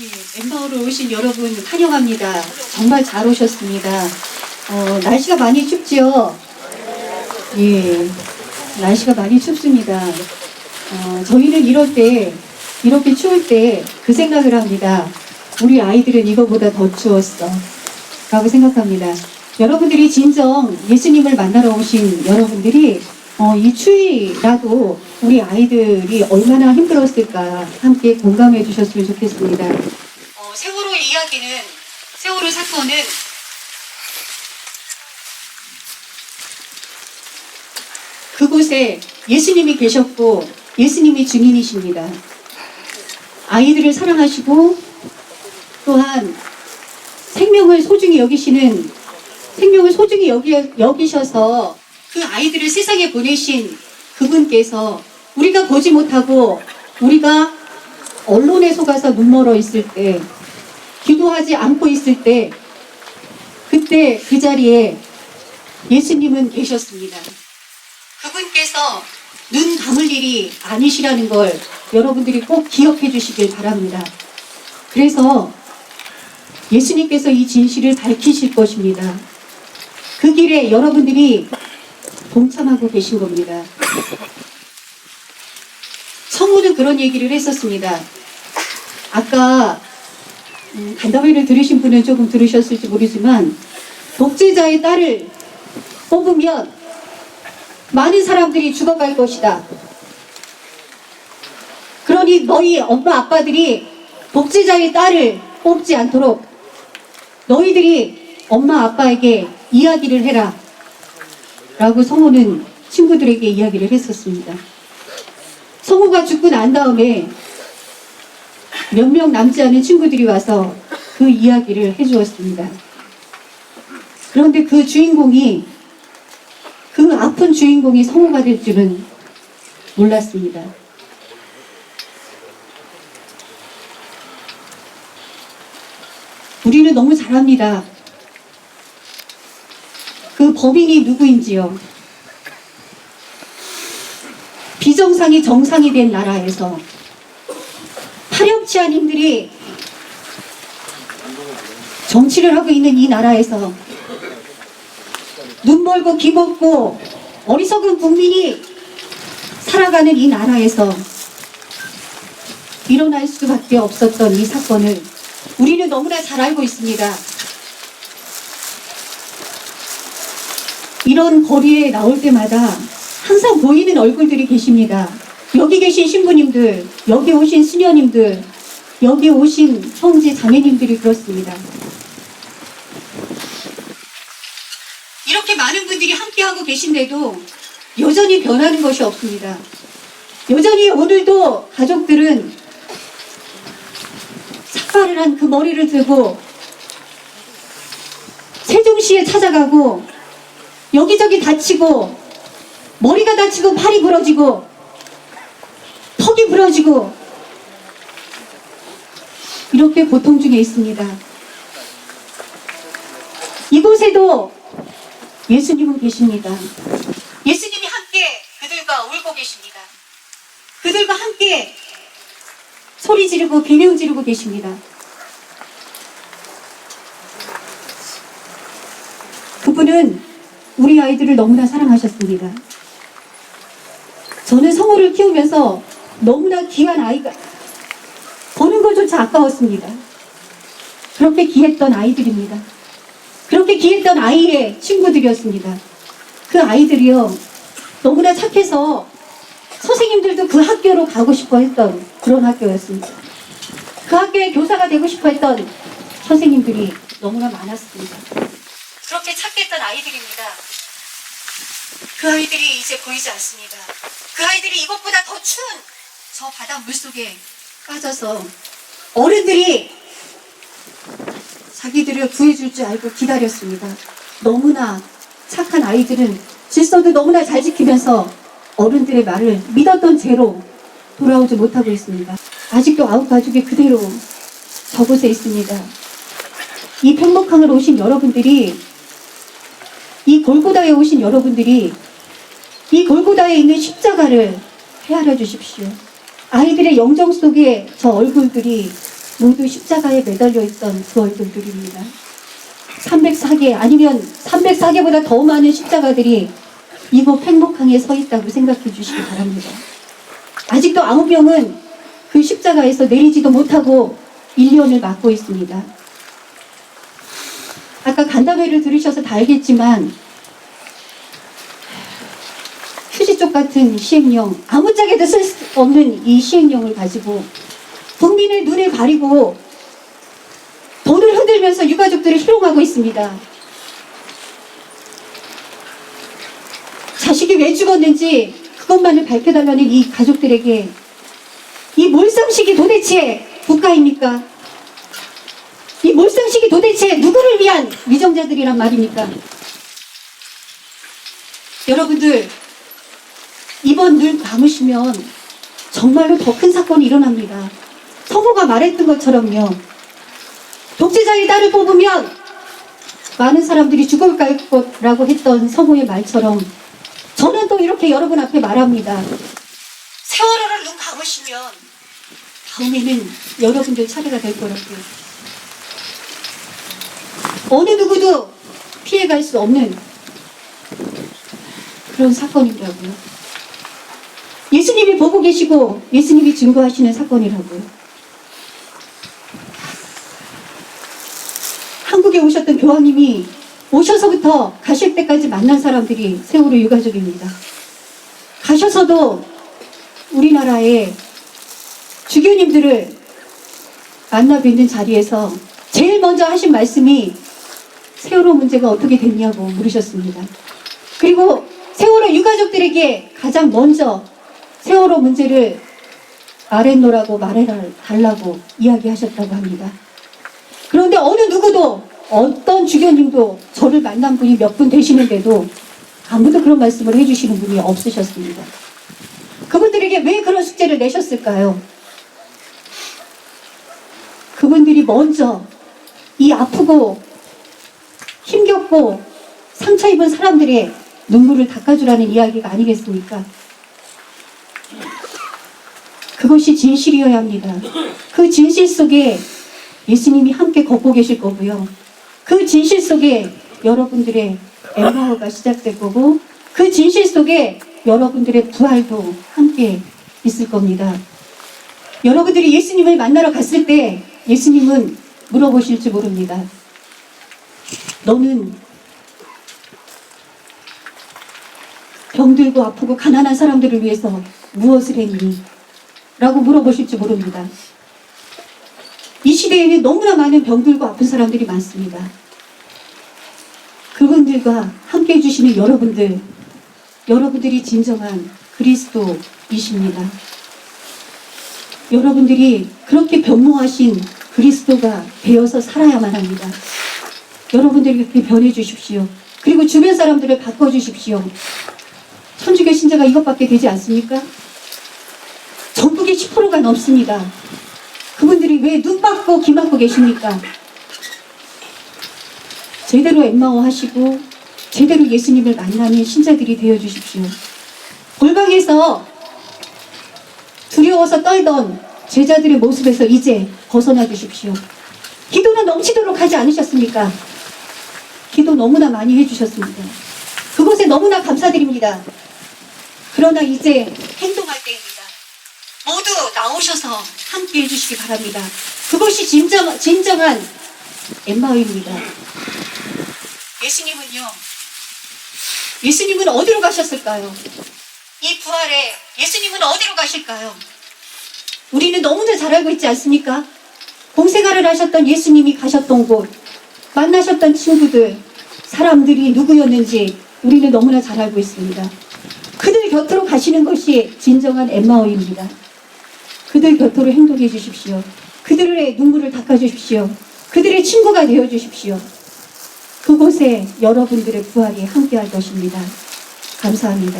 엠마오로 오신 여러분 환영합니다. 정말 잘 오셨습니다. 날씨가 많이 춥지요? 예, 날씨가 많이 춥습니다. 저희는 이럴 때, 이렇게 추울 때 그 생각을 합니다. 우리 아이들은 이거보다 더 추웠어. 라고 생각합니다. 여러분들이 진정 예수님을 만나러 오신 여러분들이 이 추위라도 우리 아이들이 얼마나 힘들었을까 함께 공감해 주셨으면 좋겠습니다. 세월호의 이야기는, 세월호 사건은 그곳에 예수님이 계셨고 예수님이 증인이십니다. 아이들을 사랑하시고 또한 생명을 소중히 여기셔서 그 아이들을 세상에 보내신 그분께서 우리가 보지 못하고 우리가 언론에 속아서 눈멀어 있을 때, 기도하지 않고 있을 때, 그때 그 자리에 예수님은 계셨습니다. 그분께서 눈 감을 일이 아니시라는 걸 여러분들이 꼭 기억해 주시길 바랍니다. 그래서 예수님께서 이 진실을 밝히실 것입니다. 그 길에 여러분들이 동참하고 계신 겁니다. 성우는 그런 얘기를 했었습니다. 아까 간담회를 들으신 분은 조금 들으셨을지 모르지만 독재자의 딸을 뽑으면 많은 사람들이 죽어갈 것이다. 그러니 너희 엄마 아빠들이 독재자의 딸을 뽑지 않도록 너희들이 엄마 아빠에게 이야기를 해라. 라고 성우는 친구들에게 이야기를 했었습니다. 성우가 죽고 난 다음에 몇 명 남지 않은 친구들이 와서 그 이야기를 해주었습니다. 그런데 그 아픈 주인공이 성우가 될 줄은 몰랐습니다. 우리는 너무 잘 압니다. 그 범인이 누구인지요. 비정상이 정상이 된 나라에서 파렴치한 힘들이 정치를 하고 있는 이 나라에서 눈 멀고 귀 멀고 어리석은 국민이 살아가는 이 나라에서 일어날 수밖에 없었던 이 사건을 우리는 너무나 잘 알고 있습니다. 이런 거리에 나올 때마다 항상 보이는 얼굴들이 계십니다. 여기 계신 신부님들, 여기 오신 수녀님들, 여기 오신 형제 자매님들이 그렇습니다. 이렇게 많은 분들이 함께하고 계신데도 여전히 변하는 것이 없습니다. 여전히 오늘도 가족들은 삭발을 한 그 머리를 들고 세종시에 찾아가고 여기저기 다치고 머리가 다치고 팔이 부러지고 턱이 부러지고 이렇게 고통 중에 있습니다. 이곳에도 예수님은 계십니다. 예수님이 함께 그들과 울고 계십니다. 그들과 함께 소리 지르고 비명 지르고 계십니다. 그분은 우리 아이들을 너무나 사랑하셨습니다. 저는 성우를 키우면서 너무나 귀한 아이가 보는 것조차 아까웠습니다. 그렇게 귀했던 아이들입니다. 그렇게 귀했던 아이의 친구들이었습니다. 그 아이들이요, 너무나 착해서 선생님들도 그 학교로 가고 싶어 했던 그런 학교였습니다. 그 학교에 교사가 되고 싶어 했던 선생님들이 너무나 많았습니다. 그렇게 착했던 아이들입니다. 그 아이들이 이제 보이지 않습니다. 그 아이들이 이것보다 더 추운 저 바닷물 속에 빠져서 어른들이 자기들을 구해줄 줄 알고 기다렸습니다. 너무나 착한 아이들은 질서도 너무나 잘 지키면서 어른들의 말을 믿었던 채로 돌아오지 못하고 있습니다. 아직도 아홉 가족이 그대로 저곳에 있습니다. 이 평목항을 오신 여러분들이, 이 골고다에 오신 여러분들이 이 골고다에 있는 십자가를 헤아려 주십시오. 아이들의 영정 속에 저 얼굴들이 모두 십자가에 매달려 있던 그 얼굴들입니다. 304개 아니면 304개보다 더 많은 십자가들이 이곳 팽목항에 서 있다고 생각해 주시기 바랍니다. 아직도 아무병은 그 십자가에서 내리지도 못하고 1년을 맞고 있습니다. 아까 간담회를 들으셔서 다 알겠지만 휴지쪽 같은 시행령, 아무짝에도 쓸 수 없는 이 시행령을 가지고 국민의 눈을 가리고 돈을 흔들면서 유가족들을 희롱하고 있습니다. 자식이 왜 죽었는지 그것만을 밝혀달라는 이 가족들에게 이 몰상식이 도대체 국가입니까? 이 몰상식이 도대체 누구를 위한 위정자들이란 말입니까? 여러분들, 이번 눈 감으시면 정말로 더 큰 사건이 일어납니다. 성호가 말했던 것처럼요. 독재자의 딸을 뽑으면 많은 사람들이 죽을 거라고 했던 성호의 말처럼 저는 또 이렇게 여러분 앞에 말합니다. 세월호를 눈 감으시면 다음에는 여러분들 차례가 될 거라고요. 어느 누구도 피해갈 수 없는 그런 사건이라고요. 예수님이 보고 계시고 예수님이 증거하시는 사건이라고요. 한국에 오셨던 교황님이 오셔서부터 가실 때까지 만난 사람들이 세월호 유가족입니다. 가셔서도 우리나라의 주교님들을 만나 뵙는 자리에서 제일 먼저 하신 말씀이 세월호 문제가 어떻게 됐냐고 물으셨습니다. 그리고 세월호 유가족들에게 가장 먼저 세월호 문제를 말해놓으라고 말해달라고 이야기하셨다고 합니다. 그런데 어느 누구도 어떤 주교님도 저를 만난 분이 몇 분 되시는데도 아무도 그런 말씀을 해주시는 분이 없으셨습니다. 그분들에게 왜 그런 숙제를 내셨을까요? 그분들이 먼저 이 아프고 힘겹고 상처 입은 사람들의 눈물을 닦아주라는 이야기가 아니겠습니까? 그것이 진실이어야 합니다. 그 진실 속에 예수님이 함께 걷고 계실 거고요. 그 진실 속에 여러분들의 엠마오가 시작될 거고 그 진실 속에 여러분들의 부활도 함께 있을 겁니다. 여러분들이 예수님을 만나러 갔을 때 예수님은 물어보실지 모릅니다. 너는 병들고 아프고 가난한 사람들을 위해서 무엇을 했니? 라고 물어보실지 모릅니다. 이 시대에는 너무나 많은 병들고 아픈 사람들이 많습니다. 그분들과 함께 해주시는 여러분들이 진정한 그리스도이십니다. 여러분들이 그렇게 변모하신 그리스도가 되어서 살아야만 합니다. 여러분들이 그렇게 변해주십시오. 그리고 주변 사람들을 바꿔주십시오. 천주교 신자가 이것밖에 되지 않습니까? 전국의 10%가 넘습니다. 그분들이 왜 눈 막고 귀 막고 계십니까? 제대로 엠마오 하시고 제대로 예수님을 만나는 신자들이 되어주십시오. 골방에서 두려워서 떨던 제자들의 모습에서 이제 벗어나 주십시오. 기도는 넘치도록 하지 않으셨습니까? 기도 너무나 많이 해주셨습니다. 그것에 너무나 감사드립니다. 그러나 이제 행동할 때입니다. 모두 나오셔서 함께 해주시기 바랍니다. 그것이 진정한 엠마오입니다. 예수님은 어디로 가셨을까요? 이 부활에 예수님은 어디로 가실까요? 우리는 너무나 잘 알고 있지 않습니까? 공생활을 하셨던 예수님이 가셨던 곳, 만나셨던 친구들, 사람들이 누구였는지 우리는 너무나 잘 알고 있습니다. 그들 곁으로 가시는 것이 진정한 엠마오입니다. 그들 곁으로 행동해 주십시오. 그들의 눈물을 닦아 주십시오. 그들의 친구가 되어 주십시오. 그곳에 여러분들의 부활이 함께할 것입니다. 감사합니다.